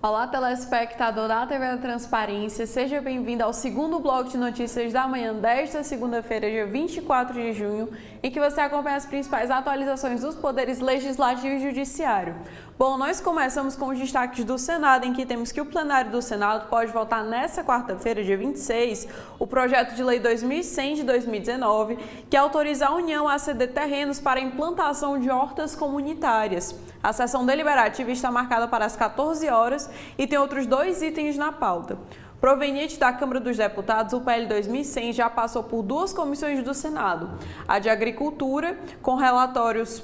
Olá, telespectador da TV da Transparência, seja bem-vindo ao segundo bloco de notícias da manhã desta segunda-feira, dia 24 de junho, em que você acompanha as principais atualizações dos poderes legislativo e judiciário. Bom, nós começamos com os destaques do Senado, em que temos que o plenário do Senado pode votar nesta quarta-feira, dia 26, o projeto de lei 2100 de 2019, que autoriza a União a ceder terrenos para a implantação de hortas comunitárias. A sessão deliberativa está marcada para as 14 horas e tem outros dois itens na pauta. Proveniente da Câmara dos Deputados, o PL 2100 já passou por duas comissões do Senado, a de Agricultura, com relatórios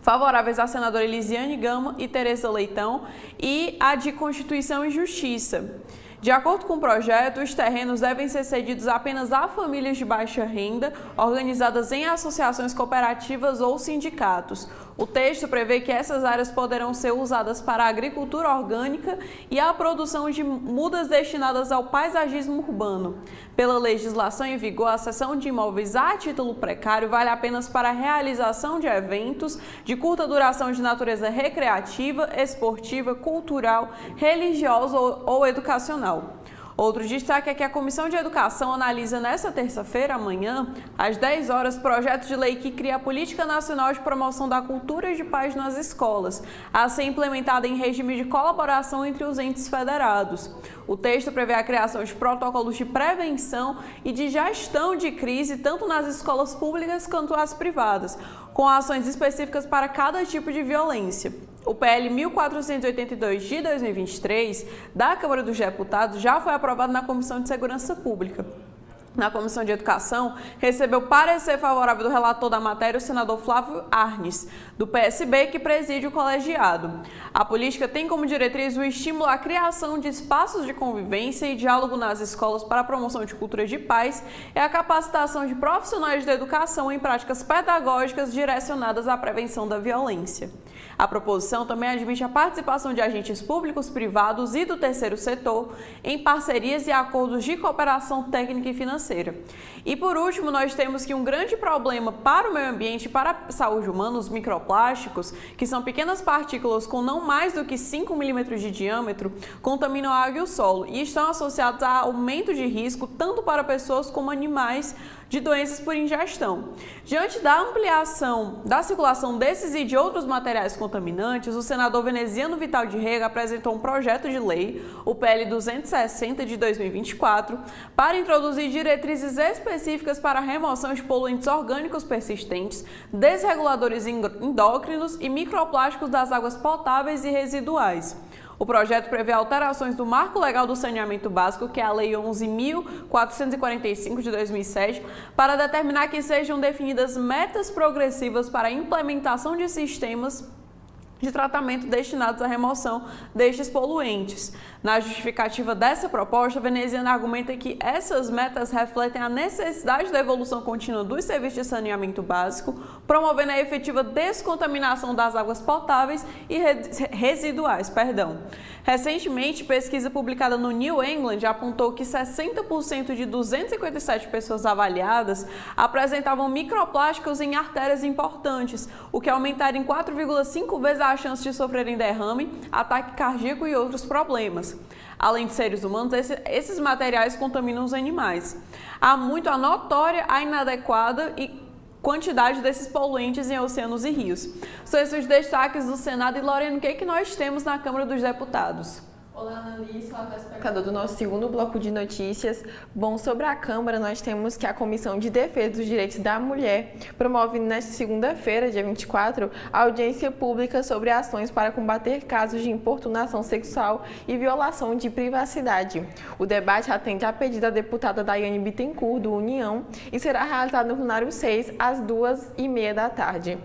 favoráveis à senadora Elisiane Gama e Tereza Leitão, e a de Constituição e Justiça. De acordo com o projeto, os terrenos devem ser cedidos apenas a famílias de baixa renda, organizadas em associações cooperativas ou sindicatos. O texto prevê que essas áreas poderão ser usadas para a agricultura orgânica e a produção de mudas destinadas ao paisagismo urbano. Pela legislação em vigor, a cessão de imóveis a título precário vale apenas para a realização de eventos de curta duração de natureza recreativa, esportiva, cultural, religiosa ou educacional. Outro destaque é que a Comissão de Educação analisa nesta terça-feira, amanhã, às 10 horas, projeto de lei que cria a Política Nacional de Promoção da Cultura de Paz nas escolas, a ser implementada em regime de colaboração entre os entes federados. O texto prevê a criação de protocolos de prevenção e de gestão de crise, tanto nas escolas públicas quanto as privadas, com ações específicas para cada tipo de violência. O PL 1482 de 2023 da Câmara dos Deputados já foi aprovado na Comissão de Segurança Pública. Na Comissão de Educação, recebeu parecer favorável do relator da matéria, o senador Flávio Arnes, do PSB, que preside o colegiado. A política tem como diretriz o estímulo à criação de espaços de convivência e diálogo nas escolas para a promoção de cultura de paz e a capacitação de profissionais da educação em práticas pedagógicas direcionadas à prevenção da violência. A proposição também admite a participação de agentes públicos, privados e do terceiro setor em parcerias e acordos de cooperação técnica e financeira. E por último, nós temos que um grande problema para o meio ambiente e para a saúde humana, os microplásticos, que são pequenas partículas com não mais do que 5 milímetros de diâmetro, contaminam a água e o solo e estão associados a aumento de risco tanto para pessoas como animais de doenças por ingestão. Diante da ampliação da circulação desses e de outros materiais contaminantes, o senador veneziano Vital de Rega apresentou um projeto de lei, o PL 260 de 2024, para introduzir diretrizes específicas para a remoção de poluentes orgânicos persistentes, desreguladores endócrinos e microplásticos das águas potáveis e residuais. O projeto prevê alterações do Marco Legal do Saneamento Básico, que é a Lei 11.445 de 2007, para determinar que sejam definidas metas progressivas para a implementação de sistemas de tratamento destinados à remoção destes poluentes. Na justificativa dessa proposta, a veneziana argumenta que essas metas refletem a necessidade da evolução contínua dos serviços de saneamento básico, promovendo a efetiva descontaminação das águas potáveis e residuais. Recentemente, pesquisa publicada no New England apontou que 60% de 257 pessoas avaliadas apresentavam microplásticos em artérias importantes, o que aumentaria em 4,5 vezes a chance de sofrerem derrame, ataque cardíaco e outros problemas. Além de seres humanos, esses materiais contaminam os animais. Há muito a notória, a inadequada e quantidade desses poluentes em oceanos e rios. São esses os destaques do Senado. E Lorena, o que nós temos na Câmara dos Deputados? Olá, Annalise, olá, telespectador do nosso segundo bloco de notícias. Bom, sobre a Câmara, nós temos que a Comissão de Defesa dos Direitos da Mulher promove nesta segunda-feira, dia 24, a audiência pública sobre ações para combater casos de importunação sexual e violação de privacidade. O debate atende a pedido da deputada Daiane Bittencourt, do União, e será realizado no plenário 6, às 2h30 da tarde.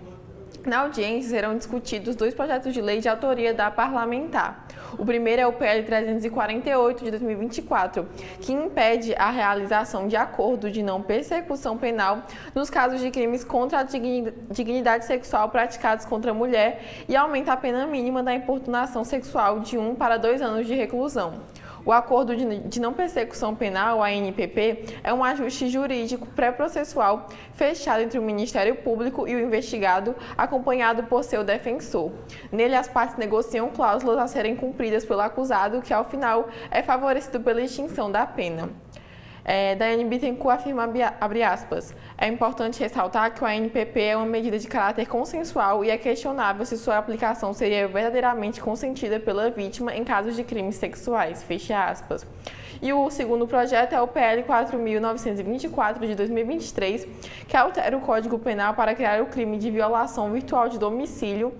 Na audiência serão discutidos dois projetos de lei de autoria da parlamentar. O primeiro é o PL 348 de 2024, que impede a realização de acordo de não persecução penal nos casos de crimes contra a dignidade sexual praticados contra a mulher e aumenta a pena mínima da importunação sexual de 1 para 2 anos de reclusão. O Acordo de Não Persecução Penal, ANPP, é um ajuste jurídico pré-processual fechado entre o Ministério Público e o investigado, acompanhado por seu defensor. Nele, as partes negociam cláusulas a serem cumpridas pelo acusado, que ao final é favorecido pela extinção da pena. Daiane Bittencourt afirma, abre aspas, é importante ressaltar que o ANPP é uma medida de caráter consensual e é questionável se sua aplicação seria verdadeiramente consentida pela vítima em casos de crimes sexuais, fecha aspas. E o segundo projeto é o PL 4.924 de 2023, que altera o Código Penal para criar o crime de violação virtual de domicílio,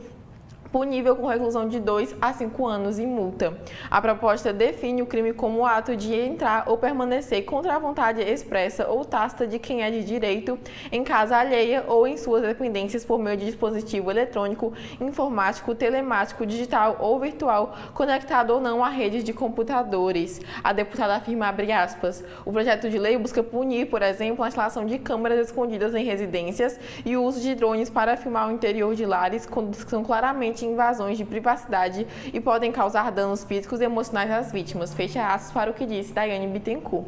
punível com reclusão de 2 a 5 anos e multa. A proposta define o crime como o ato de entrar ou permanecer contra a vontade expressa ou tácita de quem é de direito em casa alheia ou em suas dependências por meio de dispositivo eletrônico, informático, telemático, digital ou virtual, conectado ou não a redes de computadores. A deputada afirma, abre aspas, o projeto de lei busca punir, por exemplo, a instalação de câmeras escondidas em residências e o uso de drones para filmar o interior de lares, que são claramente invasões de privacidade e podem causar danos físicos e emocionais às vítimas. Fecha aspas para o que disse Daiane Bittencourt.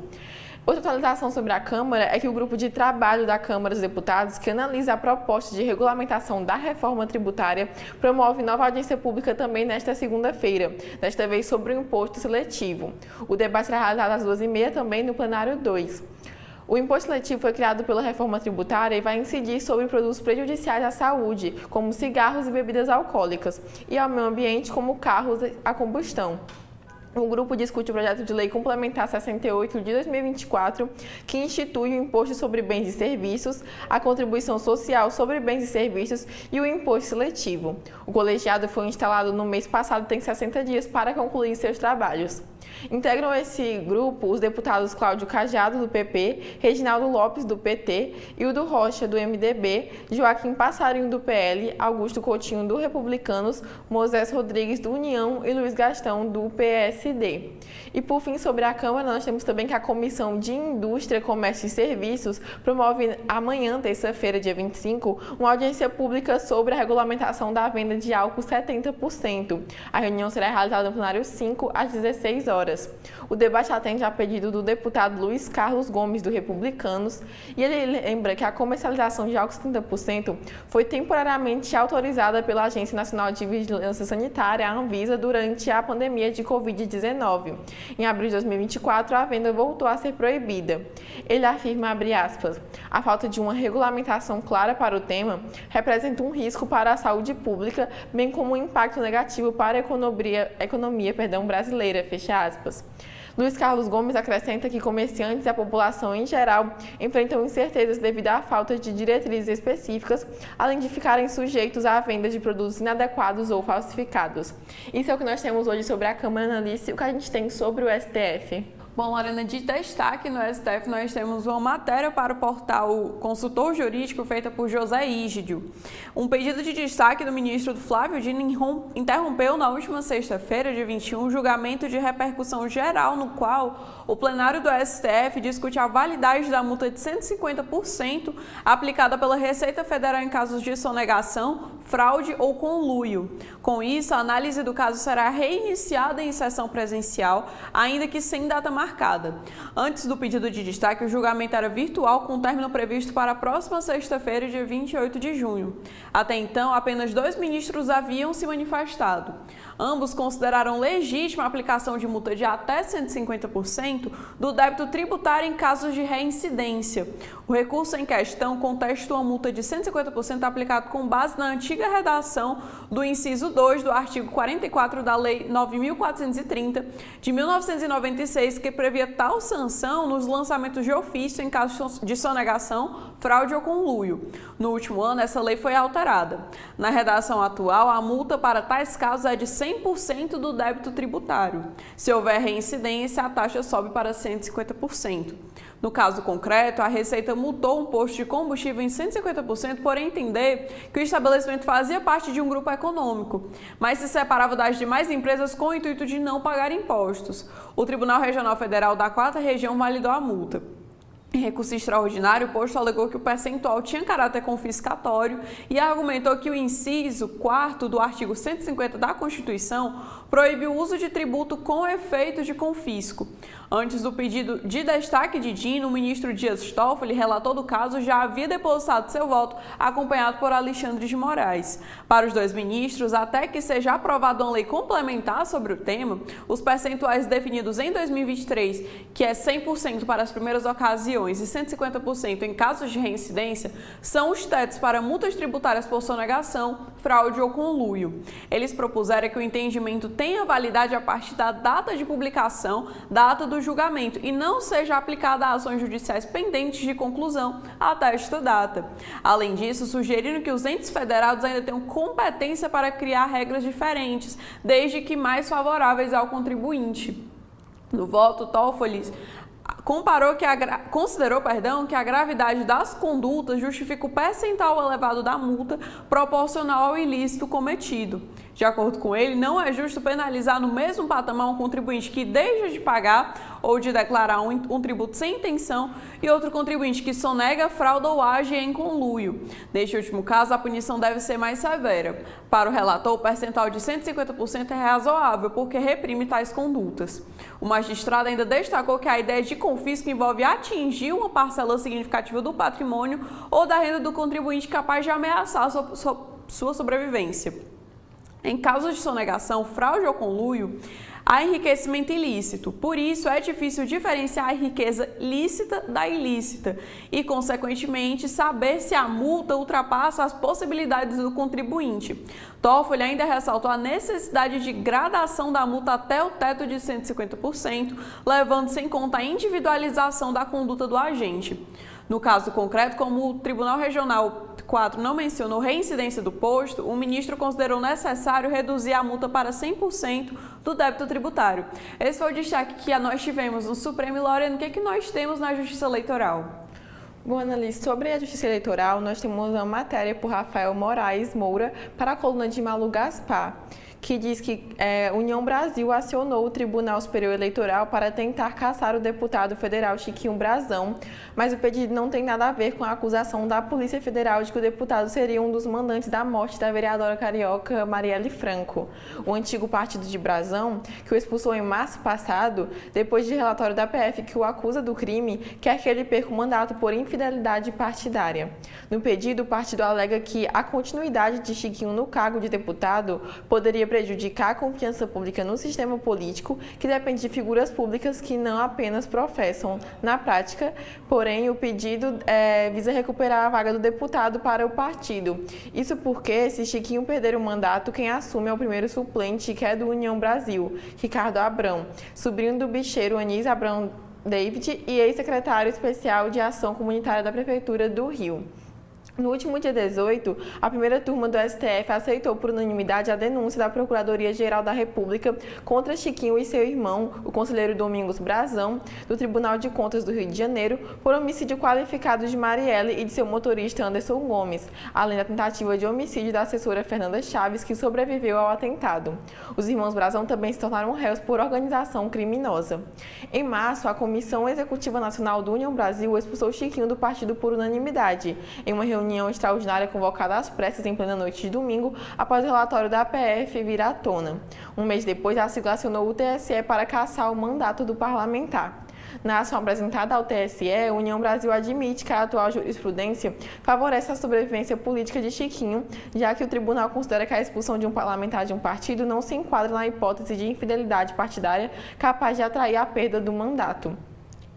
Outra atualização sobre a Câmara é que o grupo de trabalho da Câmara dos Deputados, que analisa a proposta de regulamentação da reforma tributária, promove nova audiência pública também nesta segunda-feira, desta vez sobre o imposto seletivo. O debate será realizado às 2h30 também no plenário 2. O imposto seletivo foi criado pela reforma tributária e vai incidir sobre produtos prejudiciais à saúde, como cigarros e bebidas alcoólicas, e ao meio ambiente, como carros a combustão. O grupo discute o projeto de lei complementar 68 de 2024, que institui o imposto sobre bens e serviços, a contribuição social sobre bens e serviços e o imposto seletivo. O colegiado foi instalado no mês passado e tem 60 dias para concluir seus trabalhos. Integram esse grupo os deputados Cláudio Cajado, do PP, Reginaldo Lopes, do PT, Hildo Rocha, do MDB, Joaquim Passarinho, do PL, Augusto Coutinho, do Republicanos, Moisés Rodrigues, do União e Luiz Gastão, do PSD. E por fim, sobre a Câmara, nós temos também que a Comissão de Indústria, Comércio e Serviços promove amanhã, terça-feira, dia 25, uma audiência pública sobre a regulamentação da venda de álcool 70%. A reunião será realizada no plenário 5 às 16 horas. O debate atende a pedido do deputado Luiz Carlos Gomes, do Republicanos, e ele lembra que a comercialização de álcool 70% foi temporariamente autorizada pela Agência Nacional de Vigilância Sanitária, a Anvisa, durante a pandemia de Covid-19. Em abril de 2024, a venda voltou a ser proibida. Ele afirma, abre aspas, a falta de uma regulamentação clara para o tema representa um risco para a saúde pública, bem como um impacto negativo para a economia brasileira, fecha aspas. Luiz Carlos Gomes acrescenta que comerciantes e a população em geral enfrentam incertezas devido à falta de diretrizes específicas, além de ficarem sujeitos à venda de produtos inadequados ou falsificados. Isso é o que nós temos hoje sobre a Câmara, Analice, o que a gente tem sobre o STF. Bom, Lorena, de destaque no STF, nós temos uma matéria para o portal Consultor Jurídico feita por José Ígidio. Um pedido de destaque do ministro Flávio Dino interrompeu na última sexta-feira, dia 21, um julgamento de repercussão geral no qual o plenário do STF discute a validade da multa de 150% aplicada pela Receita Federal em casos de sonegação, fraude ou conluio. Com isso, a análise do caso será reiniciada em sessão presencial, ainda que sem data marcada. Antes do pedido de destaque, o julgamento era virtual, com término previsto para a próxima sexta-feira, dia 28 de junho. Até então, apenas 2 ministros haviam se manifestado. Ambos consideraram legítima a aplicação de multa de até 150% do débito tributário em casos de reincidência. O recurso em questão contesta uma multa de 150% aplicado com base na antiga redação do inciso 2 do artigo 44 da Lei 9.430 de 1996, que previa tal sanção nos lançamentos de ofício em casos de sonegação, fraude ou conluio. No último ano, essa lei foi alterada. Na redação atual, a multa para tais casos é de 100% do débito tributário. Se houver reincidência, a taxa sobe para 150%. No caso concreto, a Receita multou um posto de combustível em 150% por entender que o estabelecimento fazia parte de um grupo econômico, mas se separava das demais empresas com o intuito de não pagar impostos. O Tribunal Regional Federal da 4ª Região validou a multa. Em recurso extraordinário, o posto alegou que o percentual tinha caráter confiscatório e argumentou que o inciso 4º do artigo 150 da Constituição proíbe o uso de tributo com efeitos de confisco. Antes do pedido de destaque de Dino, o ministro Dias Toffoli, relator do caso, já havia depositado seu voto, acompanhado por Alexandre de Moraes. Para os dois ministros, até que seja aprovada uma lei complementar sobre o tema, os percentuais definidos em 2023, que é 100% para as primeiras ocasiões e 150% em casos de reincidência, são os tetos para multas tributárias por sonegação, fraude ou conluio. Eles propuseram que o entendimento tenha validade a partir da data de publicação da ata do julgamento e não seja aplicada a ações judiciais pendentes de conclusão até esta data. Além disso, sugeriram que os entes federados ainda tenham competência para criar regras diferentes, desde que mais favoráveis ao contribuinte. No voto, Toffoli considerou que a gravidade das condutas justifica o percentual elevado da multa proporcional ao ilícito cometido. De acordo com ele, não é justo penalizar no mesmo patamar um contribuinte que deixa de pagar ou de declarar um tributo sem intenção e outro contribuinte que sonega, frauda ou age em conluio. Neste último caso, a punição deve ser mais severa. Para o relator, o percentual de 150% é razoável, porque reprime tais condutas. O magistrado ainda destacou que a ideia de confisco envolve atingir uma parcela significativa do patrimônio ou da renda do contribuinte capaz de ameaçar sua sobrevivência. Em casos de sonegação, fraude ou conluio, há enriquecimento ilícito. Por isso, é difícil diferenciar a riqueza lícita da ilícita e, consequentemente, saber se a multa ultrapassa as possibilidades do contribuinte. Toffoli ainda ressaltou a necessidade de gradação da multa até o teto de 150%, levando-se em conta a individualização da conduta do agente. No caso concreto, como o Tribunal Regional 4 não mencionou reincidência do posto, o ministro considerou necessário reduzir a multa para 100% do débito tributário. Esse foi o destaque que nós tivemos no Supremo. E, Lorena, o que é que nós temos na Justiça Eleitoral? Bom, Annalise, sobre a Justiça Eleitoral, nós temos uma matéria por Rafael Moraes Moura para a coluna de Malu Gaspar, que diz que União Brasil acionou o Tribunal Superior Eleitoral para tentar caçar o deputado federal Chiquinho Brazão, mas o pedido não tem nada a ver com a acusação da Polícia Federal de que o deputado seria um dos mandantes da morte da vereadora carioca Marielle Franco. O antigo partido de Brazão, que o expulsou em março passado, depois de relatório da PF que o acusa do crime, quer que ele perca o mandato por infidelidade partidária. No pedido, o partido alega que a continuidade de Chiquinho no cargo de deputado poderia prejudicar a confiança pública no sistema político, que depende de figuras públicas que não apenas professam na prática. Porém, o pedido visa recuperar a vaga do deputado para o partido. Isso porque, se Chiquinho perder o mandato, quem assume é o primeiro suplente, que é do União Brasil, Ricardo Abrão, sobrinho do bicheiro Anísio Abrão David e ex-secretário especial de Ação Comunitária da Prefeitura do Rio. No último dia 18, a primeira turma do STF aceitou por unanimidade a denúncia da Procuradoria-Geral da República contra Chiquinho e seu irmão, o conselheiro Domingos Brazão, do Tribunal de Contas do Rio de Janeiro, por homicídio qualificado de Marielle e de seu motorista Anderson Gomes, além da tentativa de homicídio da assessora Fernanda Chaves, que sobreviveu ao atentado. Os irmãos Brazão também se tornaram réus por organização criminosa. Em março, a Comissão Executiva Nacional do União Brasil expulsou Chiquinho do partido por unanimidade, em uma reunião extraordinária convocada às pressas em plena noite de domingo, após o relatório da PF vir à tona. Um mês depois, a sigla acionou o TSE para cassar o mandato do parlamentar. Na ação apresentada ao TSE, a União Brasil admite que a atual jurisprudência favorece a sobrevivência política de Chiquinho, já que o tribunal considera que a expulsão de um parlamentar de um partido não se enquadra na hipótese de infidelidade partidária capaz de atrair a perda do mandato.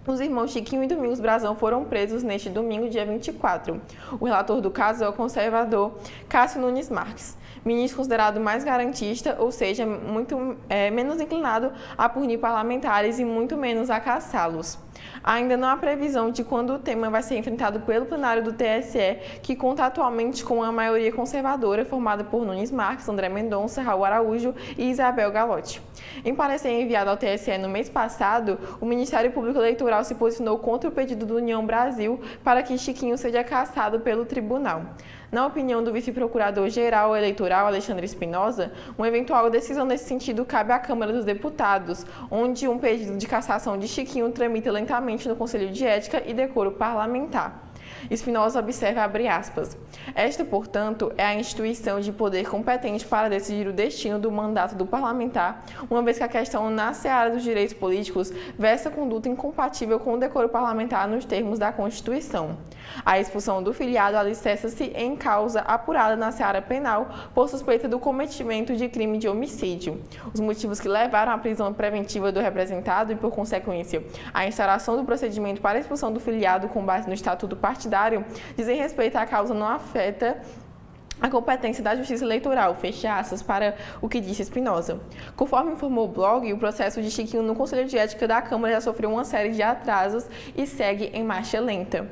Os irmãos Chiquinho e Domingos Brazão foram presos neste domingo, dia 24. O relator do caso é o conservador Cássio Nunes Marques, ministro considerado mais garantista, ou seja, muito menos inclinado a punir parlamentares e muito menos a caçá-los. Ainda não há previsão de quando o tema vai ser enfrentado pelo plenário do TSE, que conta atualmente com uma maioria conservadora formada por Nunes Marques, André Mendonça, Raul Araújo e Isabel Galotti. Em parecer enviado ao TSE no mês passado, o Ministério Público Eleitoral se posicionou contra o pedido do União Brasil para que Chiquinho seja cassado pelo tribunal. Na opinião do vice-procurador-geral eleitoral, Alexandre Espinosa, uma eventual decisão nesse sentido cabe à Câmara dos Deputados, onde um pedido de cassação de Chiquinho tramita lentamente no Conselho de Ética e Decoro Parlamentar. Espinosa observa, abre aspas, esta, portanto, é a instituição de poder competente para decidir o destino do mandato do parlamentar, uma vez que a questão na seara dos direitos políticos versa conduta incompatível com o decoro parlamentar nos termos da Constituição. A expulsão do filiado alicerça-se em causa apurada na seara penal por suspeita do cometimento de crime de homicídio. Os motivos que levaram à prisão preventiva do representado e, por consequência, à instauração do procedimento para a expulsão do filiado com base no estatuto partidário dizem respeito à causa não afeta a competência da Justiça Eleitoral, fecha aspas, para o que disse Espinosa. Conforme informou o blog, o processo de Chiquinho no Conselho de Ética da Câmara já sofreu uma série de atrasos e segue em marcha lenta.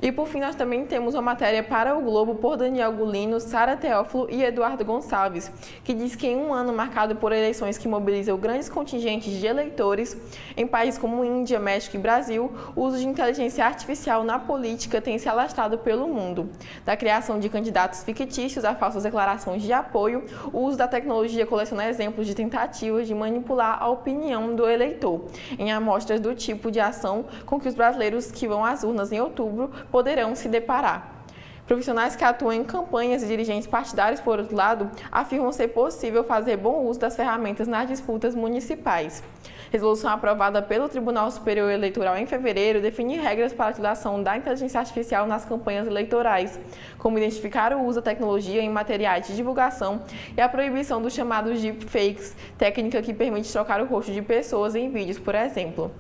E por fim, nós também temos uma matéria para o Globo por Daniel Gulino, Sara Teófilo e Eduardo Gonçalves, que diz que em um ano marcado por eleições que mobilizam grandes contingentes de eleitores, em países como Índia, México e Brasil, o uso de inteligência artificial na política tem se alastrado pelo mundo. Da criação de candidatos fictícios a falsas declarações de apoio, o uso da tecnologia coleciona exemplos de tentativas de manipular a opinião do eleitor, em amostras do tipo de ação com que os brasileiros que vão às urnas em outubro poderão se deparar. Profissionais que atuam em campanhas e dirigentes partidários, por outro lado, afirmam ser possível fazer bom uso das ferramentas nas disputas municipais. Resolução aprovada pelo Tribunal Superior Eleitoral em fevereiro define regras para a utilização da inteligência artificial nas campanhas eleitorais, como identificar o uso da tecnologia em materiais de divulgação e a proibição dos chamados deepfakes, técnica que permite trocar o rosto de pessoas em vídeos, por exemplo.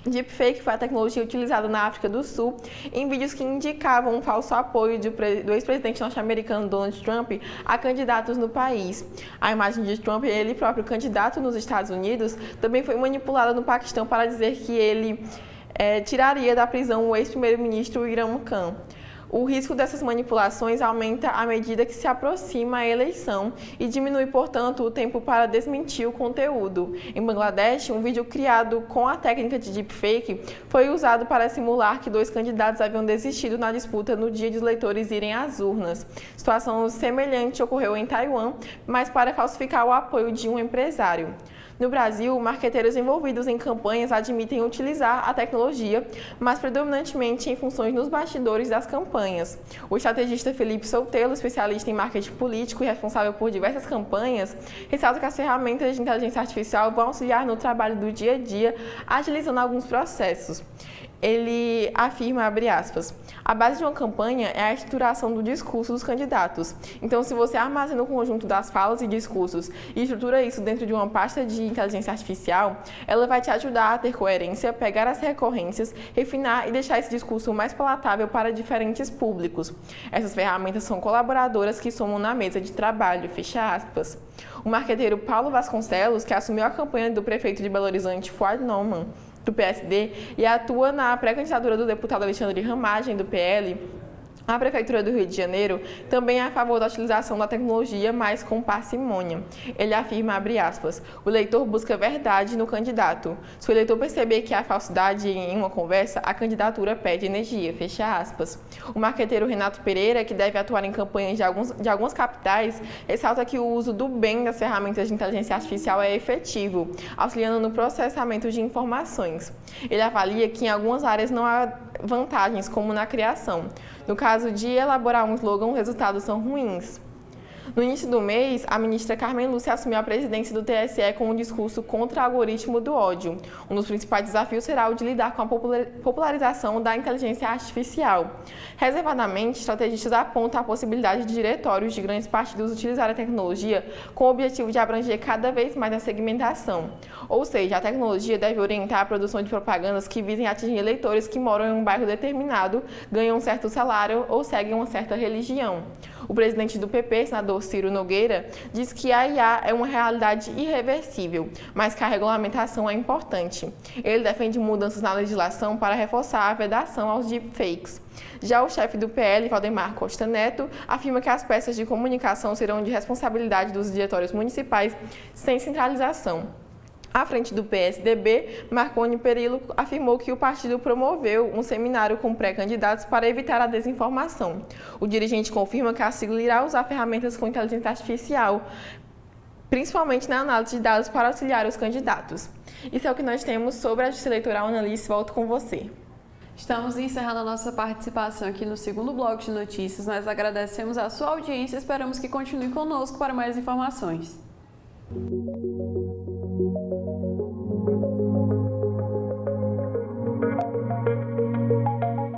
Deepfake foi a tecnologia utilizada na África do Sul em vídeos que indicavam um falso apoio do ex-presidente norte-americano Donald Trump a candidatos no país. A imagem de Trump, ele próprio candidato nos Estados Unidos, também foi manipulada no Paquistão para dizer que ele tiraria da prisão o ex-primeiro-ministro Imran Khan. O risco dessas manipulações aumenta à medida que se aproxima a eleição e diminui, portanto, o tempo para desmentir o conteúdo. Em Bangladesh, um vídeo criado com a técnica de deepfake foi usado para simular que 2 candidatos haviam desistido na disputa no dia de os eleitores irem às urnas. Situação semelhante ocorreu em Taiwan, mas para falsificar o apoio de um empresário. No Brasil, marqueteiros envolvidos em campanhas admitem utilizar a tecnologia, mas predominantemente em funções nos bastidores das campanhas. O estrategista Felipe Soutelo, especialista em marketing político e responsável por diversas campanhas, ressalta que as ferramentas de inteligência artificial vão auxiliar no trabalho do dia a dia, agilizando alguns processos. Ele afirma, abre aspas, a base de uma campanha é a estruturação do discurso dos candidatos. Então, se você armazena o conjunto das falas e discursos e estrutura isso dentro de uma pasta de inteligência artificial, ela vai te ajudar a ter coerência, pegar as recorrências, refinar e deixar esse discurso mais palatável para diferentes públicos. Essas ferramentas são colaboradoras que somam na mesa de trabalho, fecha aspas. O marqueteiro Paulo Vasconcelos, que assumiu a campanha do prefeito de Belo Horizonte, Fuad Norman, do PSD, e atua na pré-candidatura do deputado Alexandre Ramagem, do PL, a Prefeitura do Rio de Janeiro também é a favor da utilização da tecnologia, mas com parcimônia. Ele afirma, abre aspas, o eleitor busca verdade no candidato. Se o eleitor perceber que há falsidade em uma conversa, a candidatura pede energia, fecha aspas. O marqueteiro Renato Pereira, que deve atuar em campanhas de algumas capitais, ressalta que o uso do bem das ferramentas de inteligência artificial é efetivo, auxiliando no processamento de informações. Ele avalia que em algumas áreas não há vantagens, como na criação. No caso de elaborar um slogan, os resultados são ruins. No início do mês, a ministra Carmen Lúcia assumiu a presidência do TSE com um discurso contra o algoritmo do ódio. Um dos principais desafios será o de lidar com a popularização da inteligência artificial. Reservadamente, estrategistas apontam a possibilidade de diretórios de grandes partidos utilizarem a tecnologia com o objetivo de abranger cada vez mais a segmentação. Ou seja, a tecnologia deve orientar a produção de propagandas que visem atingir eleitores que moram em um bairro determinado, ganham um certo salário ou seguem uma certa religião. O presidente do PP, senador Ciro Nogueira, diz que a IA é uma realidade irreversível, mas que a regulamentação é importante. Ele defende mudanças na legislação para reforçar a vedação aos deepfakes. Já o chefe do PL, Valdemar Costa Neto, afirma que as peças de comunicação serão de responsabilidade dos diretórios municipais sem centralização. À frente do PSDB, Marconi Perillo afirmou que o partido promoveu um seminário com pré-candidatos para evitar a desinformação. O dirigente confirma que a sigla irá usar ferramentas com inteligência artificial, principalmente na análise de dados para auxiliar os candidatos. Isso é o que nós temos sobre a Justiça Eleitoral. Annalise, volto com você. Estamos encerrando a nossa participação aqui no segundo bloco de notícias. Nós agradecemos a sua audiência e esperamos que continue conosco para mais informações.